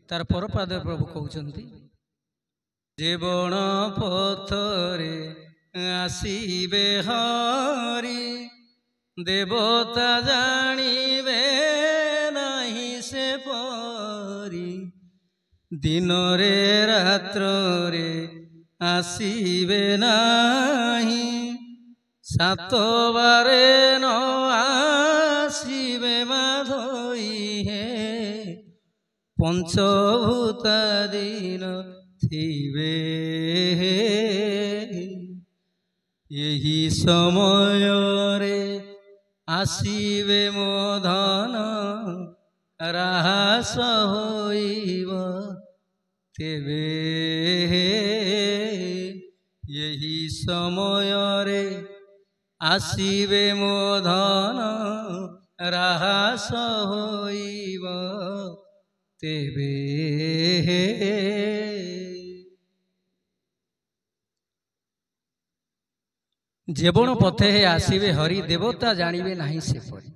तार परपाद प्रभु कहउचंती जीवन पथरे आसीबे हरि देवता जानिबे नाही से परी दिन रे रात्र रे आसीबे नाही सात बारे न आसीबे माधोई हे पंचभूताधीन थिबे यही समय रे आसीबे मोधन रास होइब तेबे यही समय रे आसीबे मोधन रास होइब तेबे जीवन पथे आसीबे हरि देवता जानिबे नाही से परी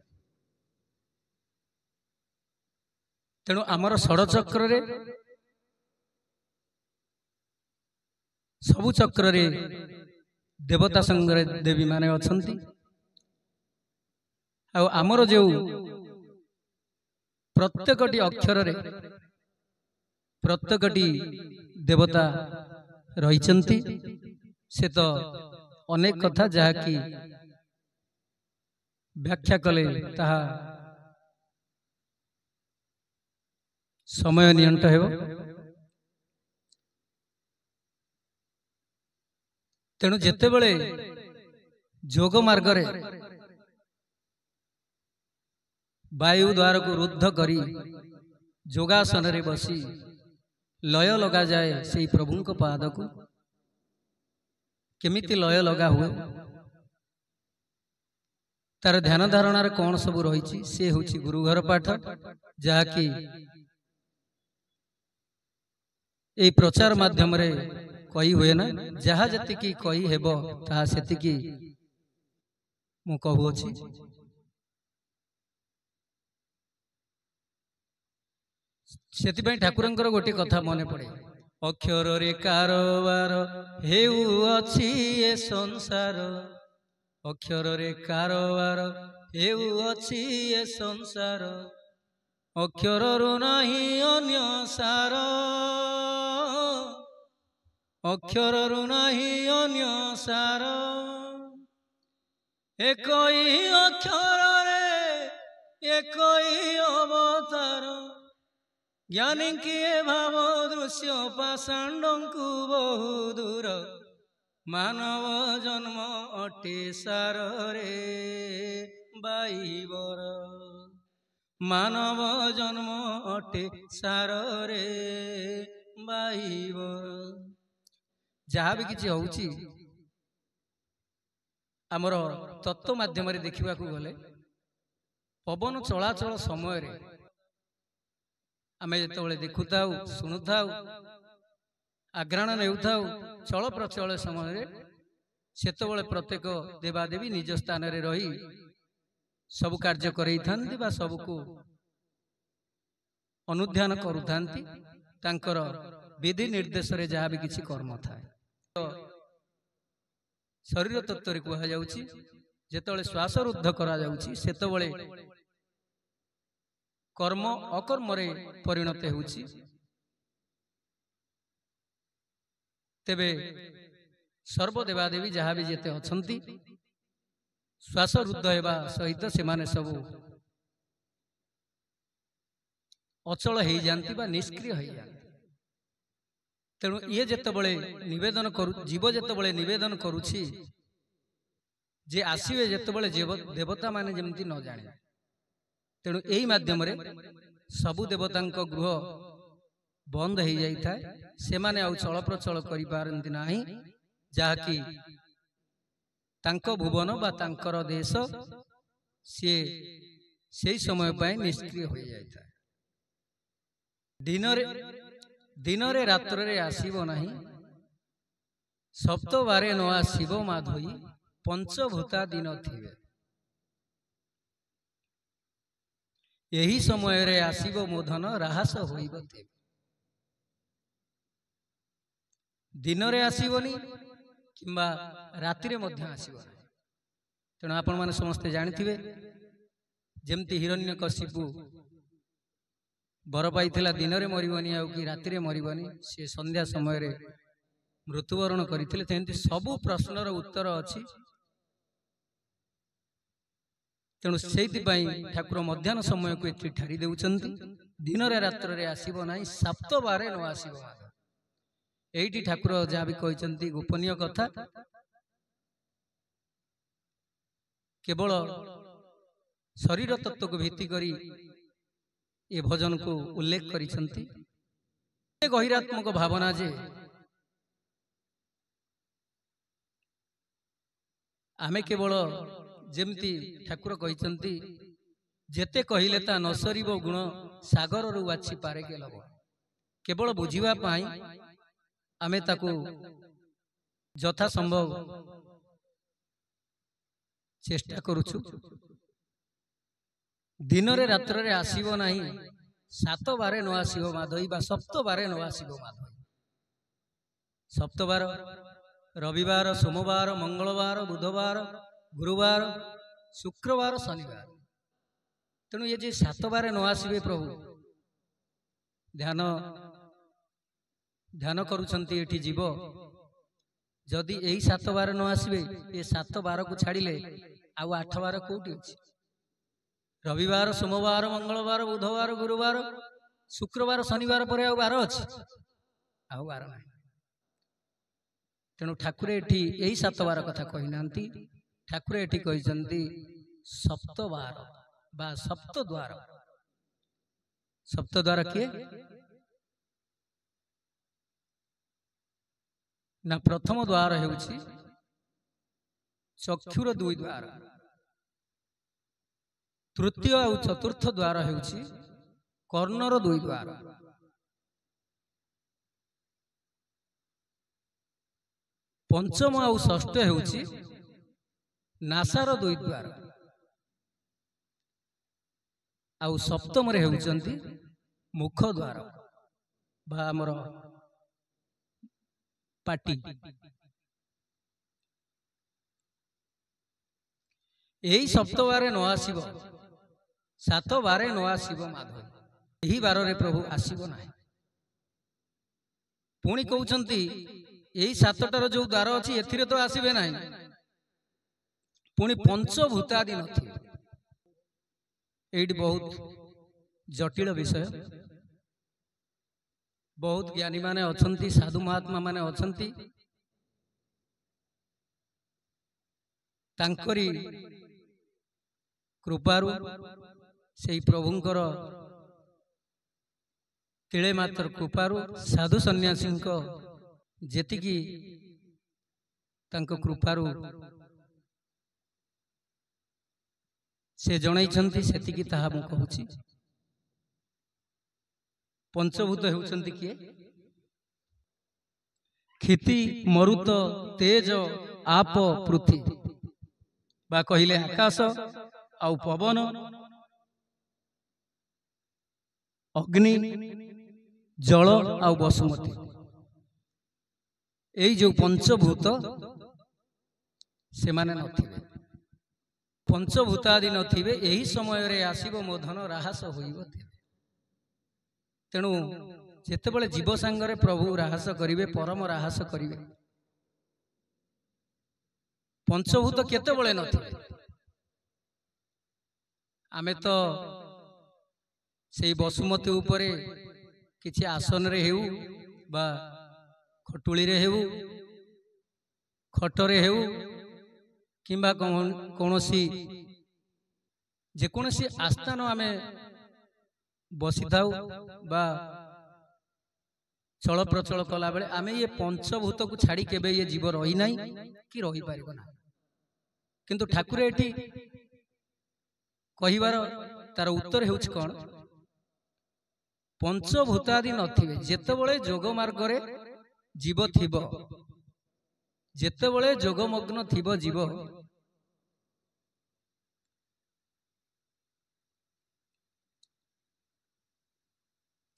तेणु आमर षड़चक्र रे सबु चक्र रे देवता संगे देवी माने अछंती आमर जो प्रत्येकटी अक्षर रे प्रत्येकटी देवता रहिचंती से तो अनेक कथा जहा कि व्याख्या कले ताहा समय नियंट हेबो तेणु जेते बेले जोग मार्ग रे वायु द्वार को रुद्ध करी जोगासन रे बसी लय लगा जाए से प्रभु को पाद को केमिति लय लगा हुए तार ध्यान धारणा रे कौन सब रही से हूँ गुरु घर पाठ जहाँकि ये प्रचार माध्यम रे कही हुए ना जहा जति कही हेबो ताहा सेतिकी मु कहूछि सेतिपई ठाकुरंकर गोटे कथा मने पड़े अक्षर रे कारोबार हेउ अछि ए संसार अक्षर रे कारोबार हेउ अछि ए संसार अक्षर रु नाही अन्य सार अक्षर रु नाही अन्य सार एकई अक्षर रे एकई अवतार ज्ञानी किए भाव दृश्य पाषाण्डंकु बहु दूर मानव जन्म अटे सार रे बाईबर मानव जन्म अटे सार रे बाईबर जहाँ भी किसी होउची आमर तत्व माध्यम देखा गले पवन चलाचल समय रे आमे जेतबेले देखुताउ शुणुताउ आग्राण नेउताउ चल प्रचल समय सेतबेले प्रत्येक देवादेवी निज स्थान रे रही सब कार्य करई थांती बा सबको अनुध्यान करुथांती तांकर विधि निर्देश रे जहाँ भी किसी कर्म थाए शरीर तत्व रे कहा जाउची जेतबेले श्वास रुद्ध करा जाउची सेतबेले कर्म अकर्म रे परिणत होउची तेबे सर्वदेवादेवी जहाँ भी जेते अछंती श्वास रुद्ध हेबा सहित से माने सब अचल हो जाती बा निष्क्रिय हो जाती तेणु ये जेतबेले निवेदन करू जीव जेतबेले निवेदन करूची जे आसीबे जेतबेले देवता माने जेमती न जाने तेणु यही माध्यम रे सबु देवतांक गृह बंद हो जाता है से माने आउ चल प्रचल करि पारंती नाही जाकी तांको भुवन बा तांकर देश से समय पाए निष्क्रिय हो जाता है दिन रे रात्र रे आसीबो नाही सप्त बारे न आसीबो माधोई पंचभूता दिन थिबे यही समय रे आसीबो मोधन राहस होइबो ते दिन रे आसीबनी किंबा राति रे मध्य आसीबो तेणु आपण माने समस्ते जानिथिबे जेमती हिरण्यकशिपु बर पाइथिला दिन रे मरिबनी आ कि राति रे मरिबनी से संध्या समय रे मृत्युवरण करथिले तेंती सबु प्रश्नर उत्तर अछि तेणु सेति पई ठाकुर मध्यान समय को एठी ठारी देउचंती दिन रे रात्र रे आसीबो नाही सप्त बारे न आसीबो एठी ठाकुर जा भी कहिचंती गोपनीय कथा केवल शरीर तत्व को भित्ति करी ए भजन को उल्लेख करिसंती गहिरात्मक भावना जे आमे केवल जेमती ठाकुर कहिसंती जेते कहिले ता नसरीब गुण सागर रु वाछि पारे के लब केवल बुझिबा पाई आमे ताकू यथा संभव चेष्टा करूछु दिन रे रात्र रे आसीबो नाही सात बारे न आसीबो माधवी बा सप्त बारे न आसीबो माधवी सप्त बार रविवार सोमवार मंगलवार बुधवार गुरुवार शुक्रवार शनिवार तेणु ये जे सात बारे न आसीबे प्रभु ध्यान ध्यान करुछंती एठी जीव जदि एही सात बार न आसीबे ए सात बार को छाड़िले आउ आठ बार कोठी अछि रविवार सोमवार मंगलवार बुधवार गुरुवार शुक्रवार शनिवार पर आउ बार अछि आउ बार नाही तेणु ठाकुर एठी एही सात बार कथा कहि नांती ठाकुर एठी कहिसंती सप्त बार बा सप्त द्वार के ना प्रथम द्वार हेउछि चक्षुर दुई द्वार तृतीय और चतुर्थ द्वार हेउछि कर्णर दुई द्वार पंचम और षष्ठ हेउछि नासार दुई द्वार आउ सप्तम रे हेउचंती मुख द्वार बा हमर पाटी एही सप्त बारे न आसीबो सात बारे न आसीबो माधव एही बार रे प्रभु आसीबो नाही पुणी कहउचंती एही सातटार जो द्वार अछि एथिरे तो आसीबे नाही पुणी पंचभूतादि नथि एठी बहुत जटिल विषय बहुत ज्ञानी माने अछंती साधु महात्मा माने अछंती तांकरी कृपारु सेई प्रभुंकर तिळे मात्र कृपारु साधु सन्यासी जेतिकी तांको कृपारु से जणाइछंती सेतिकी ताहा मु कहूची पंचभूत हेउचंती किए क्षिति मरुत तेज आप पृथ्वी बा कहिले आकाश आउ पवन अग्नि जल आउ बसुमती एई जो पंचभूत से माने नथिबे पंचभूतादि नथिबे एही समय रे आसीबो मो धन राहास होइबो तेणु जेतेबेले जीव सांगरे प्रभु राहास करिवे परम राहास करिवे पंचभूत केतेबेले नथिबे आमे तो सेई बसुमती उपरे किछि आसन रे हेउ बा खटुली रे हेउ खटरे हेउ किंबा कोनोसी जे कोनोसी आस्थान आमे बसी थाउ बा चल प्रचल कला बेले आमे ये पंचभूत को छाड़ी केबे ये जीव रही नाही कि रही पारिबो ना किंतु ठाकुर एठी कहिबार तार उत्तर हेउछ कोन पंचभूतादि नथिबे जेतेबेले जोग मार्ग रे जीव थिबो जेतेबेले जोगमग्न थिबो जीव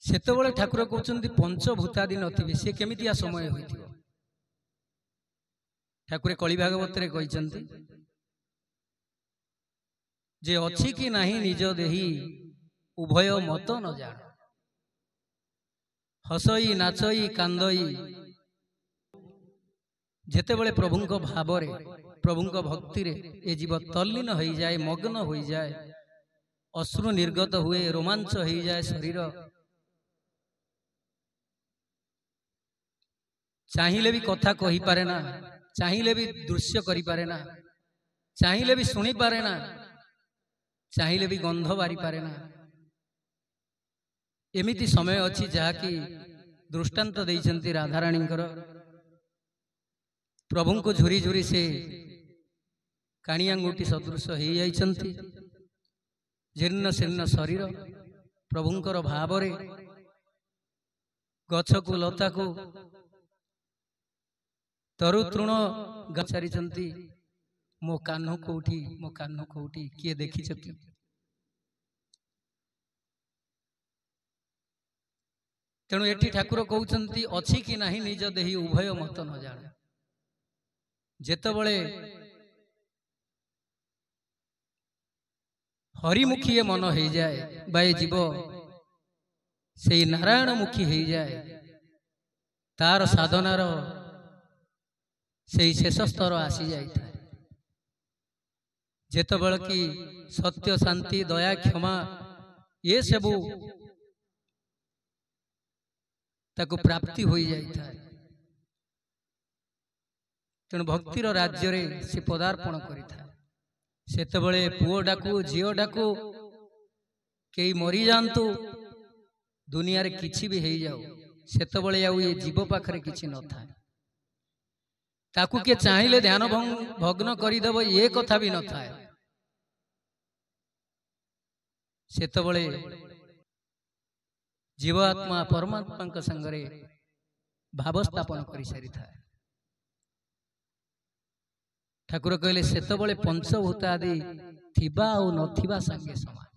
सेतेबेले ठाकुर कहउचंती पंचभूतादि नथिबे से केमितिया समय होइथिबो ठाकुर कलि भागवत रे कहते जे अछि कि नाही निज देही उभय मत न जान हसई नाचई कांदई जेते बळे प्रभुंक भावरे प्रभुंक भक्ति रे ए जीव तल्लीन हो जाए मग्न हो जाए अश्रु निर्गत हुए रोमांच हो जाए शरीर चाहिए भी कथा कही पारे ना चाहिए भी दृश्य करी पारे ना चाहिए भी सुनी पारे ना चाहिए भी गंध बारी पारे ना एमिति समय अच्छी जहाँकि दृष्टांत देइछन्ति राधाराणींकर प्रभु को झुरी झुरी से काणियांगुटी सदृश हो जाइछन्ति जीर्ण शीर्ण शरीर प्रभुंकर भावरे गछ को लता को तरु तृण गारी मो कान्ह कोठी किए देखी कि तेणु एठी ठाकुर कहउछन्ति अछि कि नाही निज देही उभय मत न जाने जेतबळे हरिमुखी मन हो जाए बाए जीव से नारायण मुखी हो जाए तार साधनार से शेष स्तर आसी जाए जेतबळे कि सत्य शांति दया क्षमा ये सबू ताको प्राप्ति हो जाए तेणु भक्तिर राज्य रे से पदार्पण करिथा सेतबळे पुओ डाकू झियो डाकू केई मरी जांतु दुनिया रे किछि भी हेई जाऊ सेतबळे आउ ये जीव पाखरे किछि न था ताकू के चाहिले ध्यान भग्न करि देबो ये कथा भी न था सेतबळे जीवात्मा परमात्मा संगरे भाव स्थापन करि सारी था ठाकुर कहले सेतबळे पंचभूत आदि थिबा और नथिबा संगे समान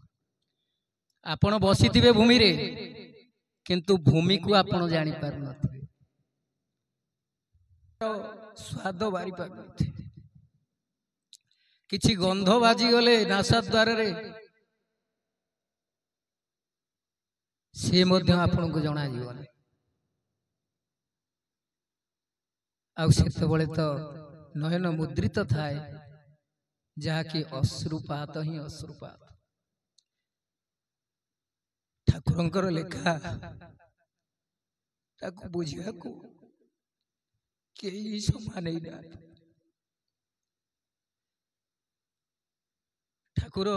आपण बसिथिबे भूमि रे किंतु भूमि को आपण जानि पार नथिबे स्वाद बारी पार नथिबे किछि गंध बाजी गले नासा द्वार रे से मध्य आपण को जणा जीवन आ सेतबळे तो नयन मुद्रित थाए जहाँकि अश्रुपात ही अश्रुपात ठाकुरंकर लेखा ताकू बुझिया को केई समान ही ना ठाकुर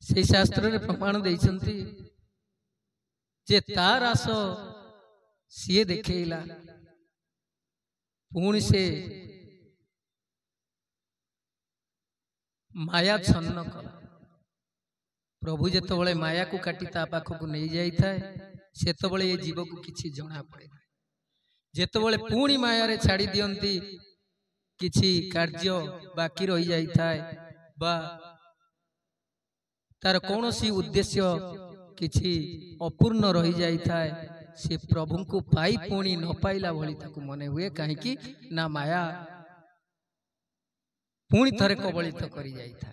से शास्त्र रे प्रमाण देइछन्ति जे तार आस सिए देखेइला पुणी से माया छन्न कला प्रभु जेतबळे माया को काटी ता पाख को नहीं जाई थाए सेतबळे ये जीव को किछि जणा पड़े जेतबळे पुणी माया रे छाड़ी दियंती किछि कार्य बाकी रही जाई थाए बा तार कोनोसी उद्देश्य किछि अपूर्ण रही जाई थाए से प्रभु को पाई पुणी न पाइला भली ताकू मने हुए कहीं ना माया पुणी थरे कबलित करी जाई था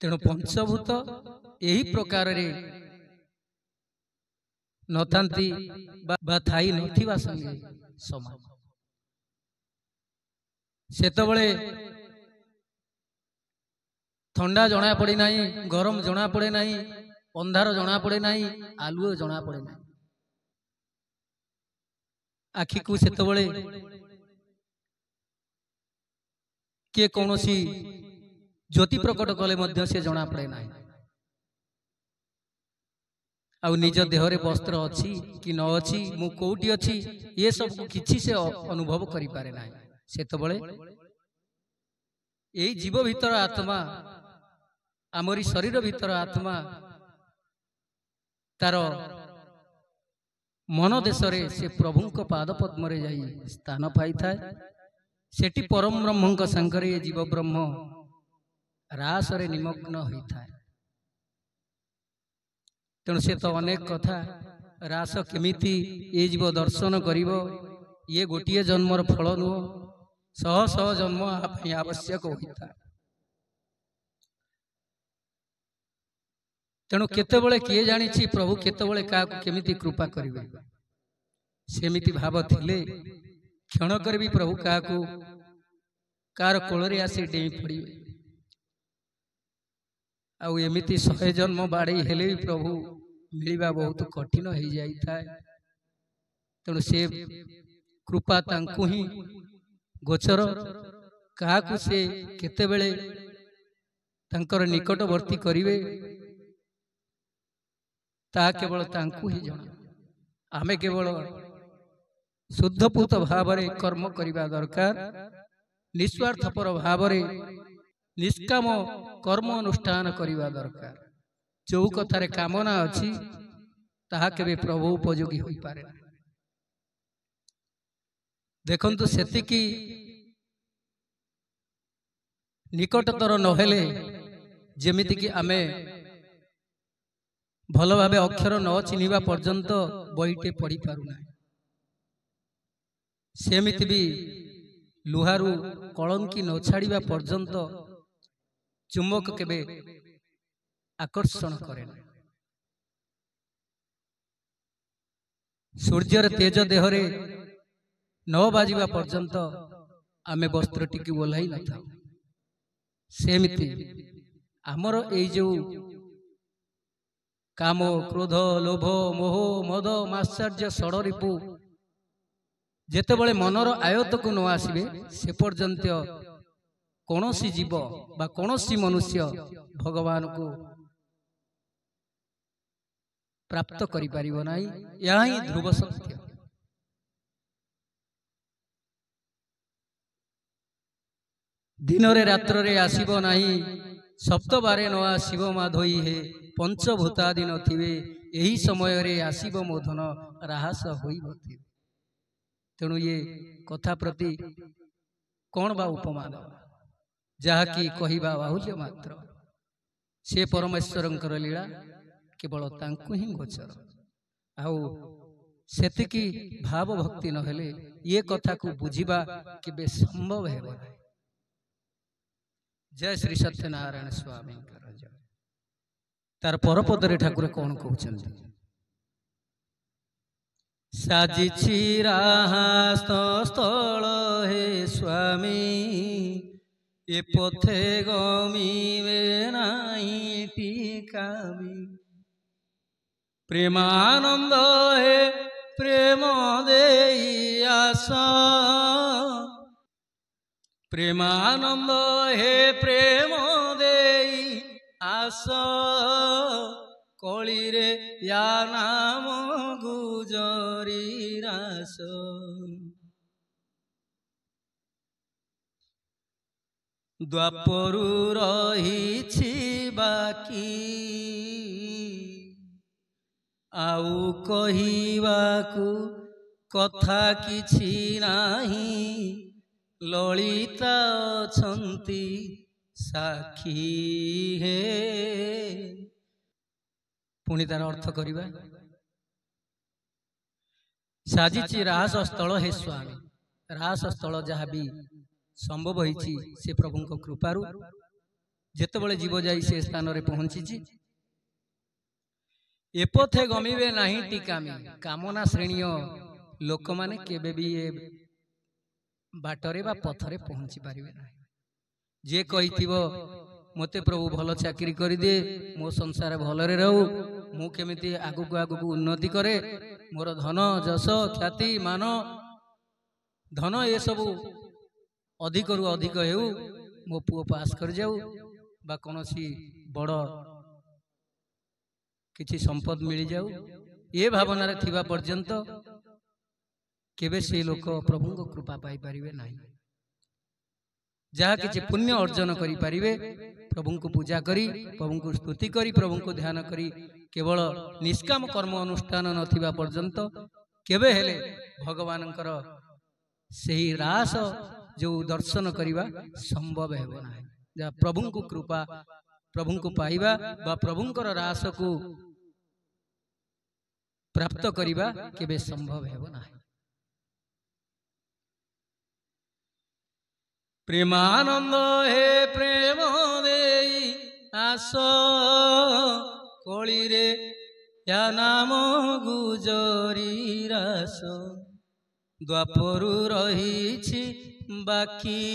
तेणु पंचभूत यही प्रकार रे नथांती बा थाई नथिबा संगे समान सेतबळे ठंडा जना पड़े नाही गरम जना पड़े नाही अंधार जना पड़े नाही आलुओ जना पड़े नाही आखि को सेतबळे के कौनसी ज्योति प्रकट कले मध्य से जना पड़े नाही आ निज देहरे वस्त्र अच्छी कि न अच्छी मु कोउटी अच्छी ये सब किछि से अनुभव करि पारे नाही सेतबळे एई जीव भीतर आत्मा आमरी शरीर भीतर आत्मा तार मन देश से प्रभु पाद पद्म रे जाई स्थान पाई थाए सेठी परम ब्रह्म संगरे जीव ब्रह्म रास रे निमग्न होई थाए तेणु से तो अनेक कथा रास केमिति ये जीव दर्शन करिवो ये गोटे जन्मर फल नुह, शह शह जन्म आवश्यक होता। तेणु केतेबेले किए जानी प्रभु केतेबेले क्या केमिति कृपा करिवे, सेमिति भाव थिले क्षणक भी प्रभु क्या कार कोଳରେ आसी डेई पड़िवे। आउ एमिति 100 जन्म बाड़े हेले भी प्रभु मिलवा बहुत कठिन हो जाई थाए। तेणु से कृपा तांकु ही गोचर, काकु से केतेबेले तांकर निकटवर्ती करिवे ता केवल तांकु ही जଣା। आमे केवल शुद्धपूत भाव कर्म करने दरकार, निस्वार्थपर भाव निष्काम कर्म अनुष्ठान करने दरकार। जो कथार कामना अच्छी ताहा केबे प्रभु उपयोगी हो पारे। देखंतु सेतिकी निकटतर नहेले जेमिति कि आमे भल भावे अक्षर न चिन्हिबा पर्यंत बहीटे पढ़ी पारुना, सेमिति भी लुहारू कलंकी न छाड़िबा पर्यंत चुंबक केबे आकर्षण करे। सूर्यर तेज देहरे न बाजिबा पर्यंत आमे वस्त्रटी की ओल्हाई न था। सेमिति आमर ए जो काम क्रोध लोभ मोह मद मात्सर्य षड़रिपु जेतेबेले मनर आयत को न आसीबे से पर्यंत कौनसी जीव बा कौनसी मनुष्य भगवान को प्राप्त करि परिबो नाही। यह ही ध्रुव सत्य। दिन रे रात्र रे आसीबो नाही, सप्त बारे न आसीबो माधोई हे, पंचभूतादि न थिबे एही समय रे आसीबो मोधन राहस होइबो। तेणु ये कथा प्रति कौन बा उपमा दवा, जहाँकि कहवा बाहुल्य मात्र। से परमेश्वरंकर लीला केवल तांकु ही गोचर। आउ सेतिकी भाव भक्ति नहेले ये कथा को बुझिबा केबे संभव हेबो नाही। जय श्री सत्यनारायण स्वामी। तार परपदरे ठाकुर कौन कहउछन्ति, साजिछि राहास्त स्थल हे स्वामी, ए पथे गमिबे नाही टिकामी। प्रेमानंद हे प्रेम देई आस, प्रेमानंद हे प्रेम देई आस, कली रे या नाम गुजरी रास। द्वापरु रहिछि बाकी, आउ कहिबाकु कथा किछि नाही, ललिता अछंती साखी हे। पुणी तार अर्थ करिबा, साजिछि रास स्थल हे स्वामी। रास स्थल जहाँ भी संभव होइछि से प्रभु को कृपारु जेतेबेले जीव जाई से स्थान रे पहुंची। एपथे गमिबे नाही टिकामी, कामना श्रेणी लोक माने केबे भी ए बाटरे बा पथरे पहुंची पारिबे नाही। जे कहिथिबो मते प्रभु भल चाकरी कर दे, मो संसार भलरे रहू, मु केमिति आगु आगु उन्नति करे, मोर धन जस ख्याति मान धन ये सब अधिक रु अधिक हेउ, मो पुओ पास कर जाऊ बा कोनोसी बड़ किछि संपद मिल जाऊ, ये भावना रे थिबा पर्यंत केबे से लोक प्रभु को कृपा पाई परिबे नाही। जहाँ किछि पुण्य अर्जन करि परिबे, प्रभु को पूजा करी, प्रभु को स्तुति करी, प्रभु को ध्यान करी, केवल निष्काम कर्म अनुष्ठान नथिबा पर्यंत केबे हेले भगवानंकर सेही रास जो दर्शन करिबा संभव हेबो नाही। जा प्रभु को कृपा प्रभु को पाइबा बा प्रभुंकर रास को प्राप्त करिबा केबे संभव हेबो नाही। प्रेमानंद हे प्रेम देई आस कली रे या नाम गुजरी रास द्वापरु रही बाकी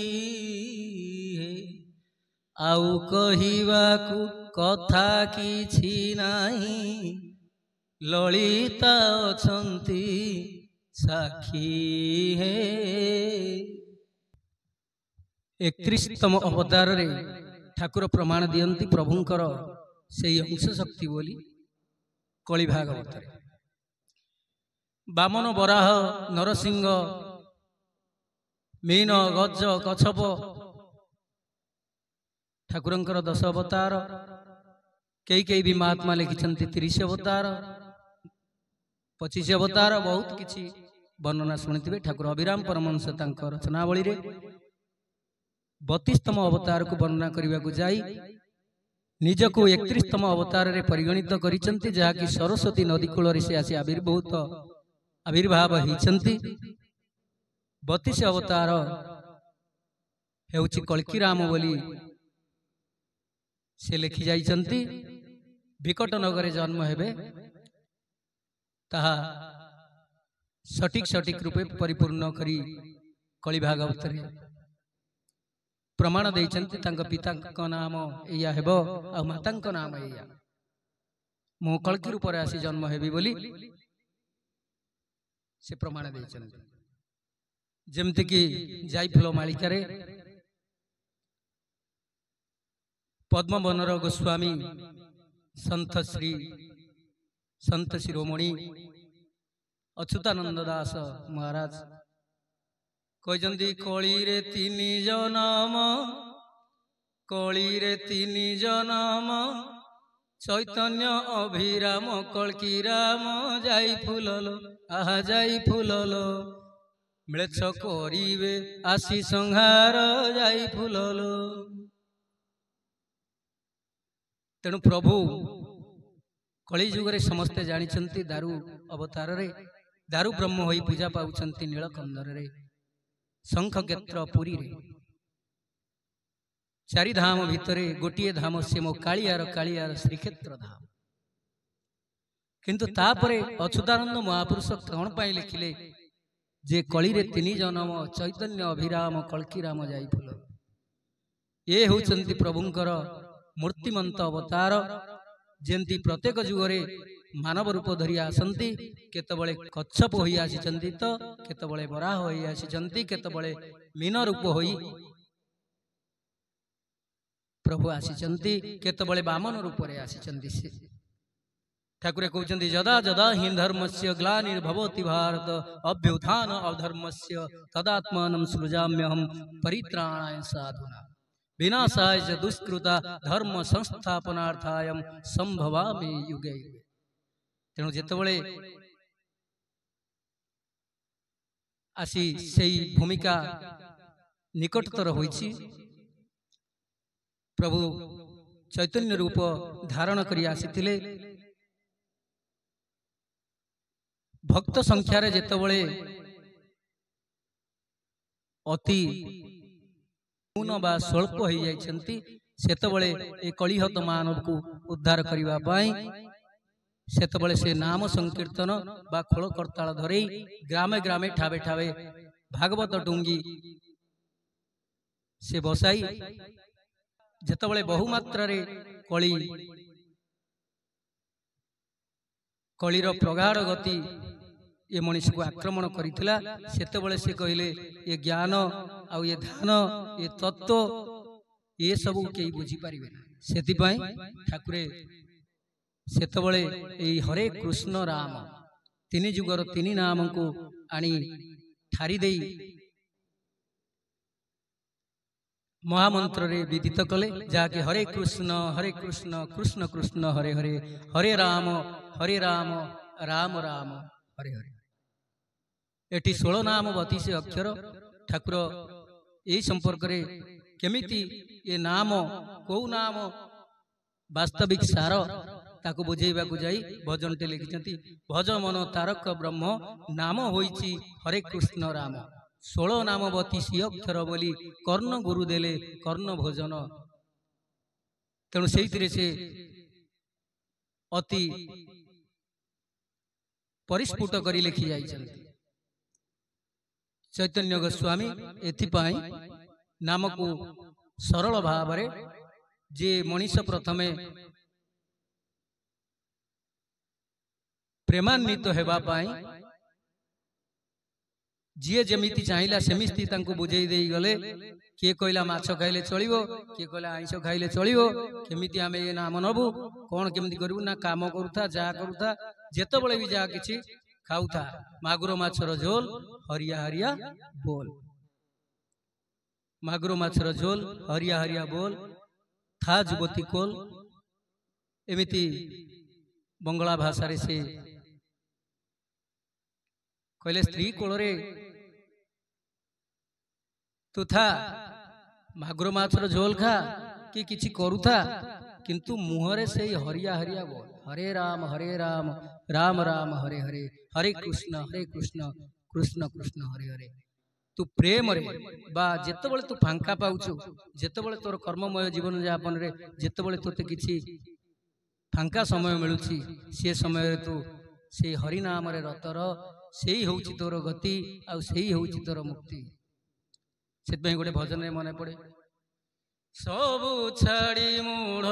आउ कहिबाकु कथा किछि नाही ललिता अछंती साखी हे 31तम अवतार रे ठाकुर प्रमाण दियंती प्रभुंकर से अंश शक्ति बोली कली भागवत रे बामन बराह नरसिंह मीन गज कछप ठाकुरंकर 10 अवतार कई भी महात्मा लिखिछंती 30 अवतार 25 अवतार बहुत किछि वर्णना शुणिथिबे। ठाकुर अभिराम परमहंस तांकर रचनावली रे 32तम अवतार को वर्णना करने को जाई निजको 31तम अवतार रे परिगणित करिसंती जहाँकि सरस्वती नदी कूल से आसी आविर्भाव होइसंती। 32 अवतार हेउची कल्की राम बोली से लिखि जाइसंती। विकट नगर जन्म हेबे ताहा सटीक रूपे परिपूर्ण करी कली भागवत रे प्रमाण देइचंती। तांका पिता का नाम एया हेबो आ माता का नाम एया मो कल्की रूप रे आसी जन्म हेबी बोली से प्रमाण देइचंती। जेमति कि जायफुल मालिका रे पद्मवनर गोस्वामी संत शिरोमणि अच्युतानंद दास महाराज कहते कली रे 3 जन्म कली रे 3 जन्म चैतन्य अभिराम कल्की राम जाई फुललो आहा जाई फुललो मिलेछ करिवे आसी संहार जाई फुललो। तेणु प्रभु कली जुगरे समस्ते जानिछंती दारु अवतार रे दारु ब्रह्म होई पूजा पाउछंती नीलकंदर रे शंख क्षेत्र पुरी रे 4 धाम भितरे गोटिए धाम से मो कालियार श्रीक्षेत्र धाम। किंतु तापरे अच्युतानंद महापुरुष कौन पाई लिखिले जे कली रे 3 जन्म चैतन्य अभिराम कल्की राम जाई फुल ये होचंती प्रभुंकर मूर्तिमंत अवतार। जेंती प्रत्येक जुगरे मानव रूप धरी आसंती केतबळे कच्छप होई आसीचंती तो केतबळे बराह होई आसीचंती केतबळे मीन रूप होई प्रभु आसीचंती केतबळे वामन रूप रे आसीचंती। ठाकुर कहउचंती जदा जदा हि धर्मस्य ग्लानिर्भवति भारत अभ्युत्थान अधर्मस्य तदात्मानं सृजाम्यहं परित्राणाय साधुना विनाशाय च दुष्कृता धर्म संस्थापनार्थाय संभवामि युगे। तेणु जेतबळे आसी सेई भूमिका निकटतर होइछि प्रभु चैतन्य रूप धारण करी आसीथिले। भक्त संख्या रे जेतबळे अति न्यून बा स्वल्प हो जाइछंती सेतबळे ए कलिहत मानव को उद्धार करिवा पाई सेतबळे से नाम संकीर्तन बा खोल करताल धरे ग्रामे ग्रामे ठावे ठावे भागवत डुंगी से बसाई जेतबळे बहुमात्रा रे कलिर प्रगाढ़ गति ये मनुष्य को आक्रमण करिथिला सेतबळे से कहले ये ज्ञान आ ये ध्यान ये तत्व ये सब के बुझी पारिबे सेति पई ठाकुरे सेतबळे ए हरे कृष्ण राम 3 जुगर 3 नाम को आनी ठारी देई महामंत्र रे विदित कले जाके हरे कृष्ण कृष्ण कृष्ण हरे हरे हरे राम राम राम हरे हरे। एटी 16 नाम 32 अक्षर ठाकुर यही संपर्क रे केमिति ये नाम को नाम वास्तविक सार ताको बुझेबा को जाई भजन टे लिखिछंती भज मन तारक ब्रह्म नाम होईची हरे कृष्ण राम 16 नामवती सियक्षर बोली कर्ण गुरु देले कर्ण भोजन तेणु से अति परिस्फुट करी लिखि जाई चैतन्य गोस्वामी एथिपाई नाम को सरल भाव जे मनीष प्रथमे प्रेमान्वित हेबा पाई जी जमीती चाहिला सेमिति तांको बुझेई देई गले किए कहला माछ खाइले चलिबो किए कहला आइंस खाइले चलिबो केमिति आमे ए नाम नबु कोन केमिति करिवु ना काम करूथा जा करूथा जेतबळे भी जा किछि खाउथा मागुर माछर झोल हरिया हरिया बोल मागुर माछर झोल हरिया हरिया बोल था जुवती कोल एमिति बंगला भाषा रे से कहले स्त्री कोलरे तू था मागुर माछर झोल खा कि किछि करूथा किंतु मुहरे से हरिया हरिया बोल हरे राम राम राम हरे हरे हरे कृष्ण कृष्ण कृष्ण हरे हरे तू प्रेम रे बा जेतबळे तू फांका पाउछु जेतबळे तोर कर्ममय जीवन यापन रे जेतबळे तोते किछि फांका समय मिलुछि से समय रे तू से हरि नाम रे रतर सेही होउछि तोर गति आ सेही होउछि तोर मुक्ति सेतबे गोटे भजन रे मने पड़े सबु छाड़ी मूढ़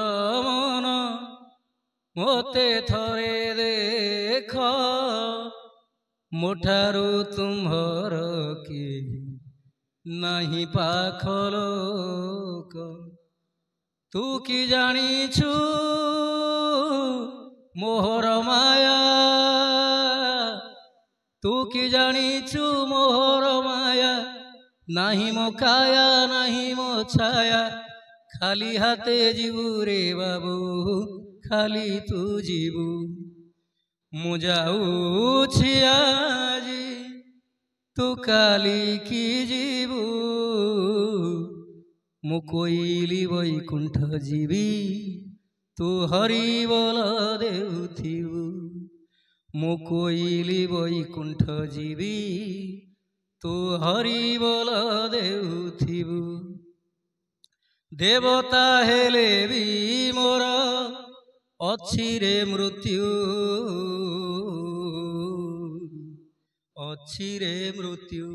मन मोते थरे देख मोठारू तुम्हर के नहीं पाख लोक तू कि जानिछु मोहर माया तू कि जानिछु मोहर माया नहीं मो काया नहीं मो छाया खाली हाथे जीवु रे बाबू खाली तू जीवु मु जाऊछि आजी तू काली की जीवु मु कोइली वैकुंठ जीवी तू हरि बोल देउथिबु मु कोइली वैकुंठ जीवी तू हरि बोल देउथिबु देवता हेले भी मोर अछि रे मृत्यु अछि रे मृत्यु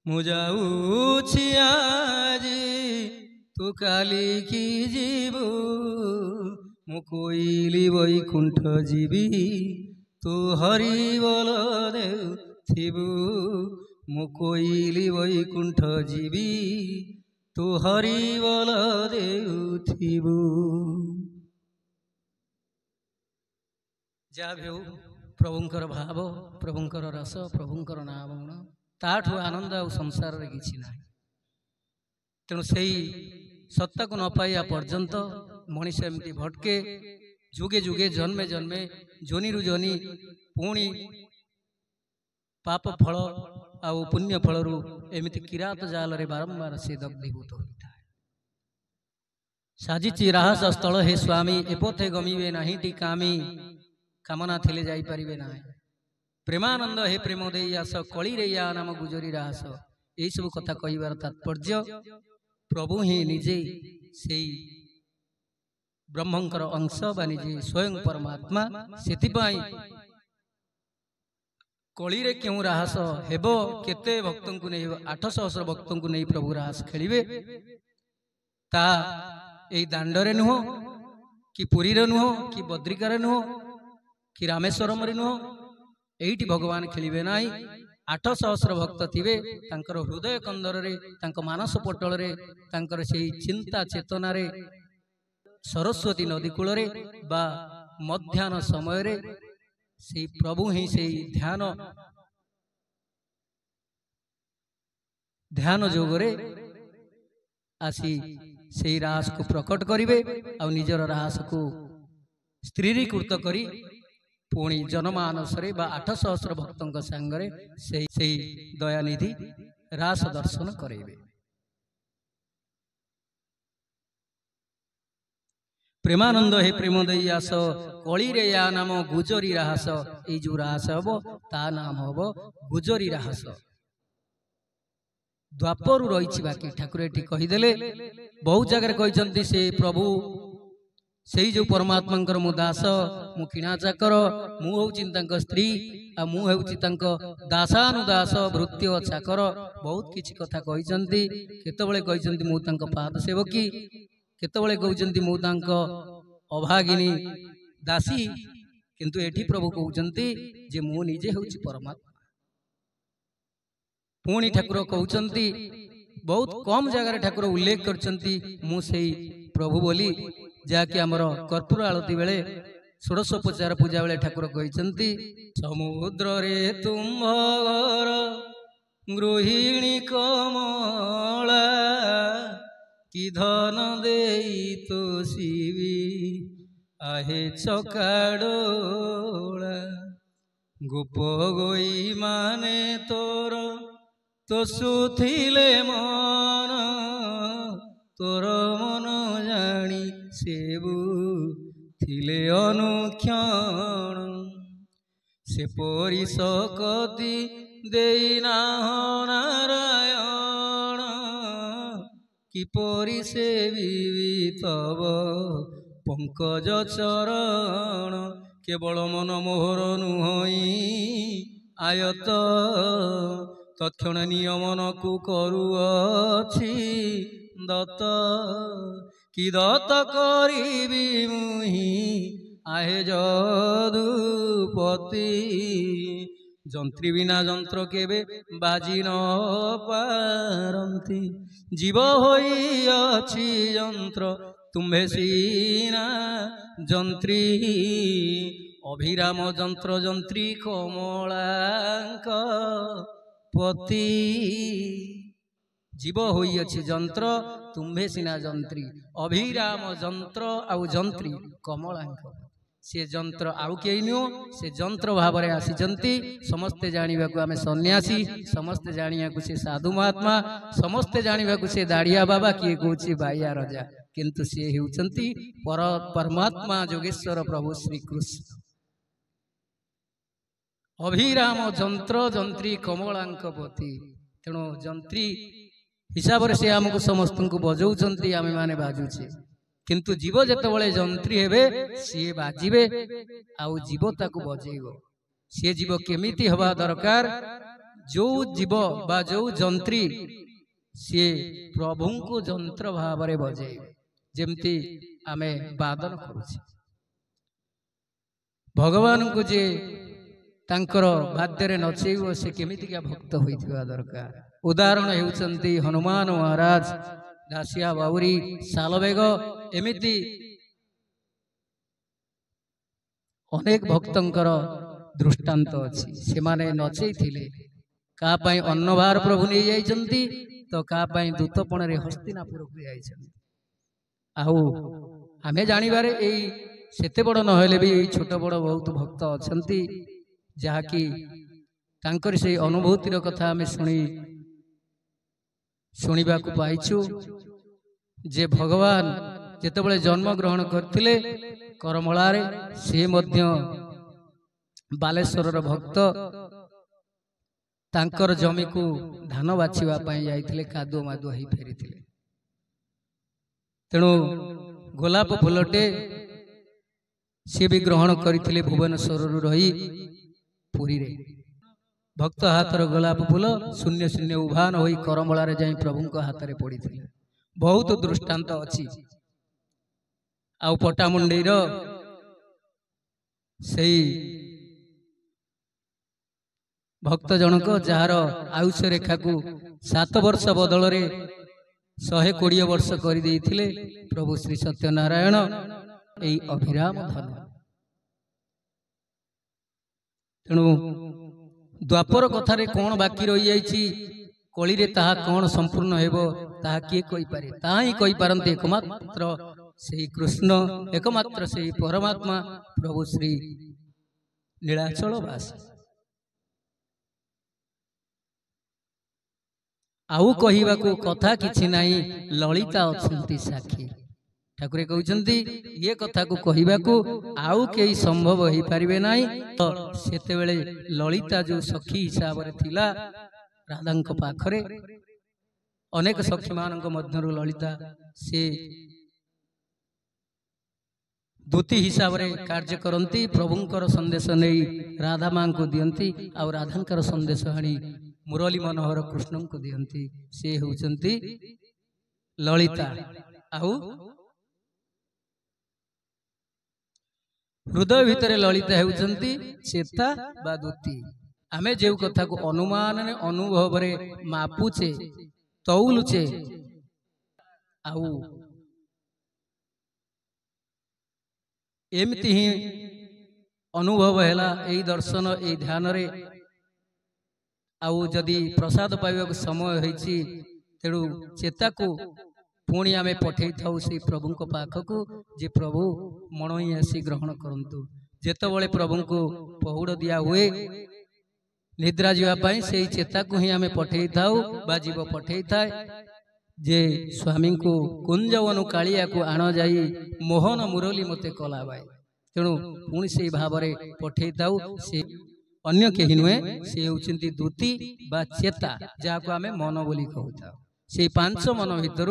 मु जाऊछि आजी तू काली की जीवु मु कोइली वैकुंठ जीवी तू हरि बोल देउथिबु मु कोइली वैकुंठ जीवी तू हरि बोल देउथिबु जा भी प्रभुंकर भाव प्रभुंकर रस प्रभुंकर नाम गुण ताठू आनंद आ संसार रे किछि नाही तेणु से सत्ता को न पाइया पर्यंत मनीष एमती भटके जुगे जुगे जन्मे जन्मे जोनी रु जोनी पुणी पाप फल आ पुण्य फल एमती किरात जाल रे बारंबार से दग्धीभूत होता है साजिची राहस स्थल हे स्वामी एपथे गमिवे नाही टी कामी कामना थिले जाई परिबे नाही प्रेमानंद हे प्रेम देई आस कली रे या नाम गुजरी राहस यही सब कथा कहिबार तात्पर्य प्रभु ही निजे से ब्रह्मंकर अंश बा निजे स्वयं परमात्मा सेतिपाई कली रे क्यों राहस हेबो केते भक्तों को नहीं 800 भक्तों को नहीं प्रभु राहस खेलिबे ता एई दांडरे नुह कि पुरी रे नुह कि बद्रिका रे नुह कि रामेश्वरम रे नुह एइटी भगवान खेलिबे नाही 800 भक्त थिबे तांकर हृदय कंदर रे तांक मानस पटल रे तांकर सेही चिंता चेतना रे सरस्वती नदी कूल रे बा मध्याह्न समय रे से प्रभु ही से ध्यान जोगरे आसी से रास को प्रकट करिवे आ निजर रास को स्त्रीकृत करी पुणी जनमानस रे बा 800 भक्तों संगरे से दयानिधि रास दर्शन करेबे प्रेमानंद हे प्रेम दई आस कली रे या नाम गुजरी राहस ये जो राहस हम ता नाम हम गुजरी राहस द्वापर रही बाकी ठाकुर ये कहीदेले बहुत जगह कहते से प्रभु से जो परमात्मा मु दास मु किणा चाकर मुझे स्त्री आ मुझे दासानुदास भृत्य चाकर बहुत किसी कथा कहते केतबले कहते मु पाद सेवकी केतबले कहते मु अभागिनी दासी किंतु एठी प्रभु कहते जे मु निजे हूँ परमात्मा। पुणी ठाकुर कहते बहुत कम जगह ठाकुर उल्लेख करछंती मु सेई प्रभु बोली जाकि आमर कर्पूर आलती बेले षोडशोपचार पूजा बेले ठाकुर कहते समुद्र रे तुम्भर गृहिणी कमला कि धन देई तो शिवी आहे चकाडोला गोप गोई माने तोर तो सुथिले मन तोर मन जानी सेबु थिले अनुक्षण से परी सकती देना नारायण किपरि सेवी तब पंकज चरण केवल मन मोहर नुहई आयत तत्क्षण नियमन को करुअछि दत्त कि दत्त करिबि मुहि आहे जदुपति जंत्री बिना जंत्र केबे बाजी न पारंती जीव होई अछि यंत्र तुम्हे सीना जंत्री अभिराम जंत्र जंत्री कमलांक पति जीव होई अछि जंत्र तुम्हे सीना जंत्री अभिराम जंत्र आउ जंत्री कमलांक से जंत्र आउ के से जंत्र भाव में आसीचंती समस्ते जानिबा को आमे सन्यासी समस्ते जानिया को से साधु महात्मा समस्ते जानिबा को से दाड़िया बाबा किए कहूँ बाइया राजा किंतु सी होउचंती परमात्मा जोगेश्वर प्रभु श्री कृष्ण अभिराम जंत्र जंत्री कमलांक पति तेणु जंत्री हिसाब से आमको समस्त को बजाऊँच आम मैंने बाजुचे किंतु जीव जितेबाला जंत्री हेबे सी बाजिबे आउ जीव ताकू बजेइबो सी जीव केमिति हवा दरकार जो जीव बा जो जंत्री सी प्रभु को जंत्र भाव में बजेइबे जेमती आमे बादन करूछे भगवान को जे तांकर बाद्य नचेइबो से केमितिका भक्त होइथिबा दरकार उदाहरण हेउचंती हनुमान महाराज दासिया बाउरी सालबेग एमिति अनेक भक्तंकर दृष्टांत अच्छी से माने नचेइथिले का पई अन्नभार प्रभु नहीं जाइछंती तो का पई दूतपण रे हस्तिनापुर को जाइछंती आउ आमे जानिबारे एई सेते बड़ नहेले भी छोट बड़ बहुत भक्त अछंती जहाँकि तांकर से अनुभूतिर कथा आमे शुणा को पाइछु जे भगवान जेतेबेले जन्म ग्रहण करथिले करमलारे से मध्य बालेश्वर भक्त तांकर जमी को धान बाछिबा पई जाइथिले कादो मादो ही फेरिथिले तेणु गोलाप फूलटे सी भी ग्रहण करथिले भुवनेश्वर रही पुरी रे भक्त हाथर गोलाप फूल शून्य शून्य उभान होई करमला रे जाई प्रभु को हाथ रे पड़ी थिले बहुत दृष्टांत अच्छी आउ पटामुंडेर सेई भक्त जनक जार आयुष रेखा को 7 वर्ष बदल रे 120 वर्ष कर देइथिले प्रभु श्री सत्यनारायण एई अभिराम धन तेणु द्वापर कथारे कौन बाकी रही जाइछि कली रे ताहा कौन संपूर्ण हेबो ताहा किए कहि पारे ताहा ही कहि पारंते एकमात्र सेई कृष्ण एकमात्र सेई परमात्मा प्रभु श्री नीलाचल वास आउ कहिबा को कथा किछि नाही ललिता अछंती साखी ठाकुर कहउचंती ये कथा को कहिबा को आउ केई संभव होई परिबे नाही तो सेते बेले ललिता जो सखी हिसाब रे थिला राधांक पाखरे अनेक सखी मानक मध्यरु ललिता से दूती हिसाब रे कार्य करती प्रभुंकर संदेश नहीं राधा मां को दियंती और राधांकर संदेश आनी मुरली मनोहर कृष्ण को दियंती से होचंती ललिता आउ हृदय भितर ललिता होचंती चेता बा दूती आमे जे कथा को अनुमान ने अनुभव रे मापुचे तौलुचे आउ एमती ही अनुभव है यही दर्शन यही ध्यान रे आउ जदि प्रसाद पाइबा समय होइछि तेणु चेता को पुणी आम पठे था से प्रभु पाख को जे प्रभु मन ही आसी ग्रहण करंतु जेतबळे प्रभु को पहुड़ दिया हुए निद्रा जावाई से चेता को ही आम पठे था बा जीव पठे थाए जे स्वामी को कुंजवन कालिया को आण जाई मोहन मुरली मते कला बाई तेणु पुणी से भाव में पठे था से अन्य कहीं नुहे से होचंती दूती बा चेता जहाँ आम मन बोली कहता से पांच मन भितर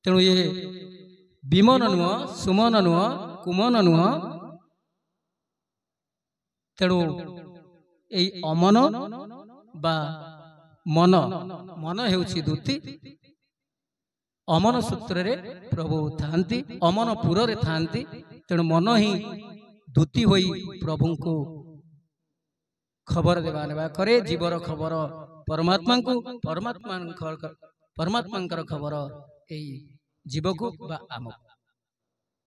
तेणु ये विमन नुह सुमन नुह कुमन नुह तेणु यही अमन बा मन मन हेउछि दूती अमन सूत्र रे प्रभु थांती अमन पुर रे थांती तेणु मन ही दूती होई प्रभु को खबर देवा नेबा करे जीवर खबर परमात्मा को परमात्मा खबर यही जीव को बा आमको